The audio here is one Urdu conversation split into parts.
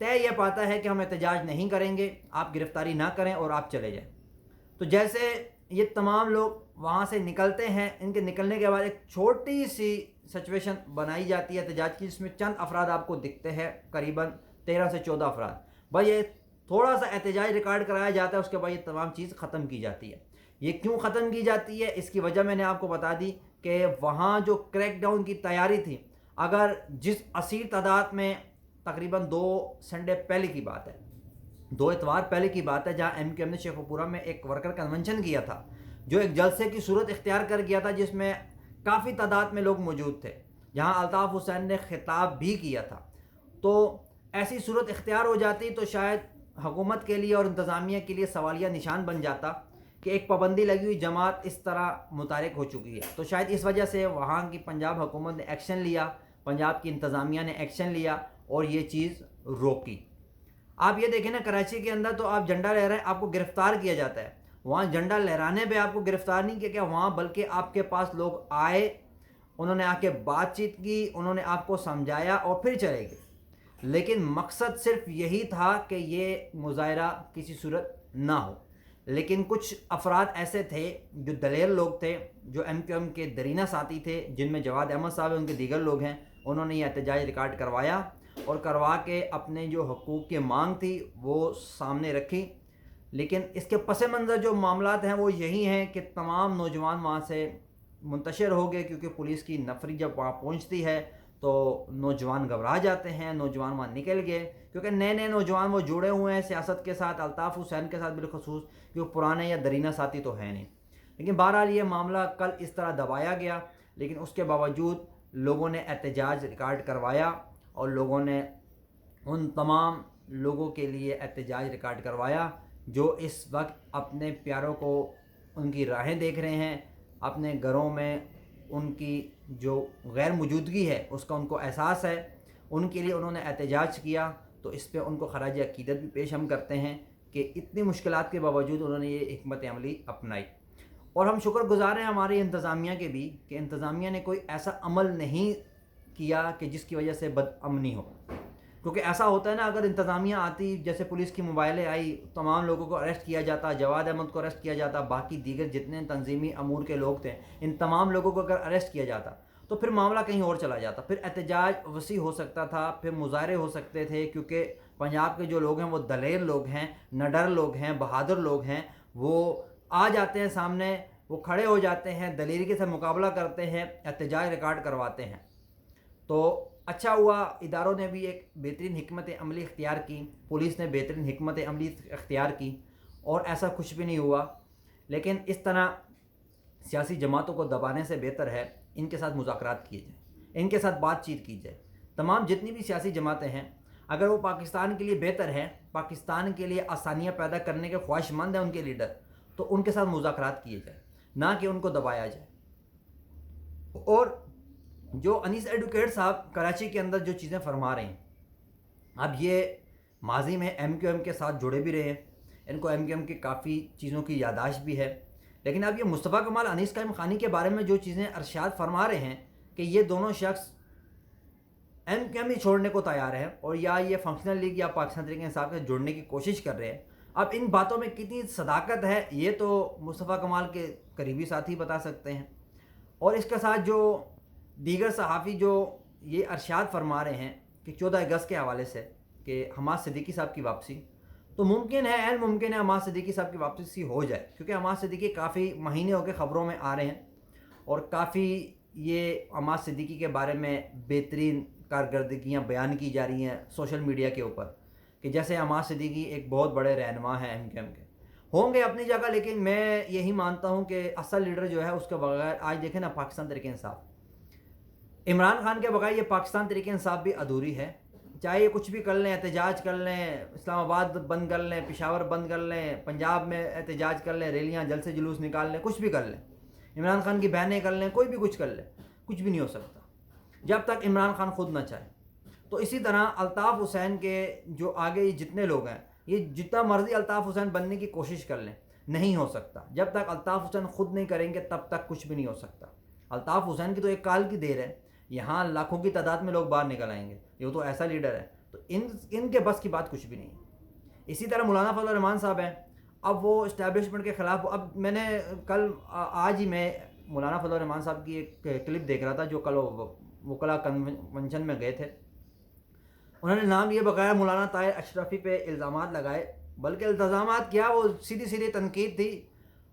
طے یہ پاتا ہے کہ ہم احتجاج نہیں کریں گے، آپ گرفتاری نہ کریں اور آپ چلے جائیں۔ تو جیسے یہ تمام لوگ وہاں سے نکلتے ہیں، ان کے نکلنے کے بعد ایک چھوٹی سی سچویشن بنائی جاتی ہے احتجاج کی، جس میں چند افراد آپ کو دکھتے ہیں، قریباً 13 سے 14 افراد۔ بھائی یہ تھوڑا سا احتجاج ریکارڈ کرایا جاتا ہے، اس کے بعد یہ تمام چیز ختم کی جاتی ہے۔ یہ کیوں ختم کی جاتی ہے، اس کی وجہ میں نے آپ کو بتا دی کہ وہاں جو کریک ڈاؤن کی تیاری تھی، اگر جس اسیر تعداد میں تقریباً 2 سنڈے پہلے کی بات ہے، 2 اتوار پہلے کی بات ہے، جہاں ایم کیو ایم نے شیخو پورہ میں ایک ورکر کنونشن کیا تھا، جو ایک جلسے کی صورت اختیار کر گیا تھا، جس میں کافی تعداد میں لوگ موجود تھے، جہاں الطاف حسین نے خطاب بھی کیا تھا۔ تو ایسی صورت اختیار ہو جاتی تو شاید حکومت کے لیے اور انتظامیہ کے لیے سوالیہ نشان بن جاتا کہ ایک پابندی لگی ہوئی جماعت اس طرح متحرک ہو چکی ہے۔ تو شاید اس وجہ سے وہاں کی پنجاب حکومت نے ایکشن لیا، پنجاب کی انتظامیہ نے ایکشن لیا اور یہ چیز روکی۔ آپ یہ دیکھیں نا، کراچی کے اندر تو آپ جھنڈا لہرائیں، آپ کو گرفتار کیا جاتا ہے۔ وہاں جھنڈا لہرانے پہ آپ کو گرفتار نہیں کیا گیا، وہاں بلکہ آپ کے پاس لوگ آئے، انہوں نے آ کے بات چیت کی، انہوں نے آپ کو سمجھایا اور پھر چلے گئے۔ لیکن مقصد صرف یہی تھا کہ یہ مظاہرہ کسی صورت نہ ہو۔ لیکن کچھ افراد ایسے تھے جو دلیر لوگ تھے، جو ایم کیو ایم کے درینہ ساتھی تھے، جن میں جواد احمد صاحب ہیں، ان کے دیگر لوگ ہیں، انہوں نے یہ احتجاج ریکارڈ کروایا اور کروا کے اپنے جو حقوق کی مانگ تھی وہ سامنے رکھی۔ لیکن اس کے پس منظر جو معاملات ہیں وہ یہی ہیں کہ تمام نوجوان وہاں سے منتشر ہو گئے، کیونکہ پولیس کی نفری جب وہاں پہنچتی ہے تو نوجوان گھبرا جاتے ہیں، نوجوان وہاں نکل گئے، کیونکہ نئے نئے نوجوان وہ جڑے ہوئے ہیں سیاست کے ساتھ، الطاف حسین کے ساتھ بالخصوص، کیونکہ پرانے یا درینہ ساتھی تو ہیں نہیں۔ لیکن بہرحال یہ معاملہ کل اس طرح دبایا گیا، لیکن اس کے باوجود لوگوں نے احتجاج ریکارڈ کروایا اور لوگوں نے ان تمام لوگوں کے لیے احتجاج ریکارڈ کروایا جو اس وقت اپنے پیاروں کو ان کی راہیں دیکھ رہے ہیں، اپنے گھروں میں ان کی جو غیر موجودگی ہے اس کا ان کو احساس ہے، ان کے لیے انہوں نے احتجاج کیا۔ تو اس پہ ان کو خراج عقیدت بھی پیش ہم کرتے ہیں کہ اتنی مشکلات کے باوجود انہوں نے یہ حکمت عملی اپنائی۔ اور ہم شکر گزار ہیں ہماری انتظامیہ کے بھی کہ انتظامیہ نے کوئی ایسا عمل نہیں کیا کہ جس کی وجہ سے بد امنی ہو، کیونکہ ایسا ہوتا ہے نا، اگر انتظامیہ آتی، جیسے پولیس کی موبائلیں آئی، تمام لوگوں کو اریسٹ کیا جاتا، جواد احمد کو اریسٹ کیا جاتا، باقی دیگر جتنے تنظیمی امور کے لوگ تھے، ان تمام لوگوں کو اگر اریسٹ کیا جاتا تو پھر معاملہ کہیں اور چلا جاتا، پھر احتجاج وسیع ہو سکتا تھا، پھر مظاہرے ہو سکتے تھے، کیونکہ پنجاب کے جو لوگ ہیں وہ دلیر لوگ ہیں، نڈر لوگ ہیں، بہادر لوگ ہیں، وہ آ جاتے ہیں سامنے، وہ کھڑے ہو جاتے ہیں، دلیری سے مقابلہ کرتے ہیں، احتجاج ریکارڈ کرواتے ہیں۔ تو اچھا ہوا اداروں نے بھی ایک بہترین حکمت عملی اختیار کی، پولیس نے بہترین حکمت عملی اختیار کی اور ایسا کچھ بھی نہیں ہوا۔ لیکن اس طرح سیاسی جماعتوں کو دبانے سے بہتر ہے ان کے ساتھ مذاکرات کیے جائیں، ان کے ساتھ بات چیت کی جائے۔ تمام جتنی بھی سیاسی جماعتیں ہیں، اگر وہ پاکستان کے لیے بہتر ہیں، پاکستان کے لیے آسانیاں پیدا کرنے کے خواہش مند ہیں ان کے لیڈر، تو ان کے ساتھ مذاکرات کیے جائیں، نہ کہ ان کو دبایا جائے۔ اور جو انیس ایڈوکیٹ صاحب کراچی کے اندر جو چیزیں فرما رہے ہیں، اب یہ ماضی میں ایم کیو ایم کے ساتھ جڑے بھی رہے ہیں، ان کو ایم کیو ایم کی کافی چیزوں کی یادداشت بھی ہے، لیکن اب یہ مصطفیٰ کمال انیس قائم خانی کے بارے میں جو چیزیں ارشاد فرما رہے ہیں کہ یہ دونوں شخص ایم کیو ایم ہی چھوڑنے کو تیار ہیں اور یا یہ فنکشنل لیگ یا پاکستان تحریک انصاف سے جڑنے کی کوشش کر رہے ہیں، اب ان باتوں میں کتنی صداقت ہے یہ تو مصطفیٰ کمال کے قریبی ساتھی بتا سکتے ہیں۔ اور اس کے ساتھ جو دیگر صحافی جو یہ ارشاد فرما رہے ہیں کہ 14 اگست کے حوالے سے کہ حماد صدیقی صاحب کی واپسی، تو ممکن ہے، عین ممکن ہے حماد صدیقی صاحب کی واپسی ہو جائے، کیونکہ حماد صدیقی کافی مہینے ہو کے خبروں میں آ رہے ہیں اور کافی یہ حماد صدیقی کے بارے میں بہترین کارکردگیاں بیان کی جا رہی ہیں سوشل میڈیا کے اوپر، کہ جیسے حماد صدیقی ایک بہت بڑے رہنما ہیں ایم کیو ایم کے، ہوں گے اپنی جگہ، لیکن میں یہی مانتا ہوں کہ اصل لیڈر جو ہے اس کے بغیر، آج دیکھیں نا پاکستان تحریک انصاف، عمران خان کے بغیر یہ پاکستان تحریک انصاف بھی ادھوری ہے، چاہے یہ کچھ بھی کر لیں، احتجاج کر لیں، اسلام آباد بند کر لیں، پشاور بند کر لیں، پنجاب میں احتجاج کر لیں، ریلیاں جلسے جلوس نکال لیں، کچھ بھی کر لیں، عمران خان کی بہنیں کر لیں، کوئی بھی کچھ کر لیں، کچھ بھی نہیں ہو سکتا جب تک عمران خان خود نہ چاہے۔ تو اسی طرح الطاف حسین کے جو آگے جتنے لوگ ہیں، یہ جتنا مرضی الطاف حسین بننے کی کوشش کر لیں، نہیں ہو سکتا جب تک الطاف حسین خود نہیں کریں گے، تب تک کچھ بھی نہیں ہو سکتا۔ الطاف حسین کی تو ایک کال کی دیر ہے، یہاں لاکھوں کی تعداد میں لوگ باہر نکل آئیں گے، یہ تو ایسا لیڈر ہے، تو ان کے بس کی بات کچھ بھی نہیں ہے۔ اسی طرح مولانا فضل الرحمان صاحب ہیں، اب وہ اسٹیبلشمنٹ کے خلاف، اب میں نے آج ہی میں مولانا فضل الرحمان صاحب کی ایک کلپ دیکھ رہا تھا جو کل وکلا کنونشن میں گئے تھے، انہوں نے نام لیے بغیر مولانا طاہر اشرفی پہ الزامات لگائے، بلکہ الزامات کیا، وہ سیدھی تنقید تھی۔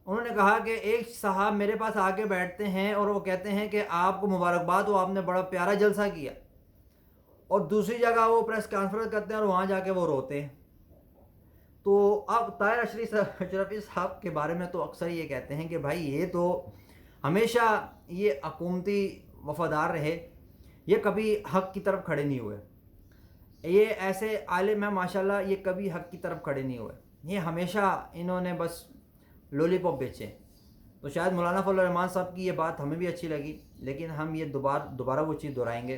انہوں نے کہا کہ ایک صاحب میرے پاس آ کے بیٹھتے ہیں اور وہ کہتے ہیں کہ آپ کو مبارکباد ہو، آپ نے بڑا پیارا جلسہ کیا، اور دوسری جگہ وہ پریس کانفرنس کرتے ہیں اور وہاں جا کے وہ روتے ہیں۔ تو اب طاہر اشرفی صاحب کے بارے میں تو اکثر یہ کہتے ہیں کہ بھائی یہ تو ہمیشہ یہ حکومتی وفادار رہے، یہ کبھی حق کی طرف کھڑے نہیں ہوئے، یہ ایسے عالم ہیں ماشاءاللہ، یہ کبھی حق کی طرف کھڑے نہیں ہوئے، یہ ہمیشہ انہوں نے بس لولی پاپ بیچے۔ تو شاید مولانا فضل الرحمان صاحب کی یہ بات ہمیں بھی اچھی لگی، لیکن ہم یہ دوبارہ وہ چیز دہرائیں گے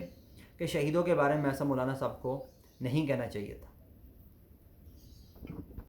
کہ شہیدوں کے بارے میں ایسا مولانا صاحب کو نہیں کہنا چاہیے تھا۔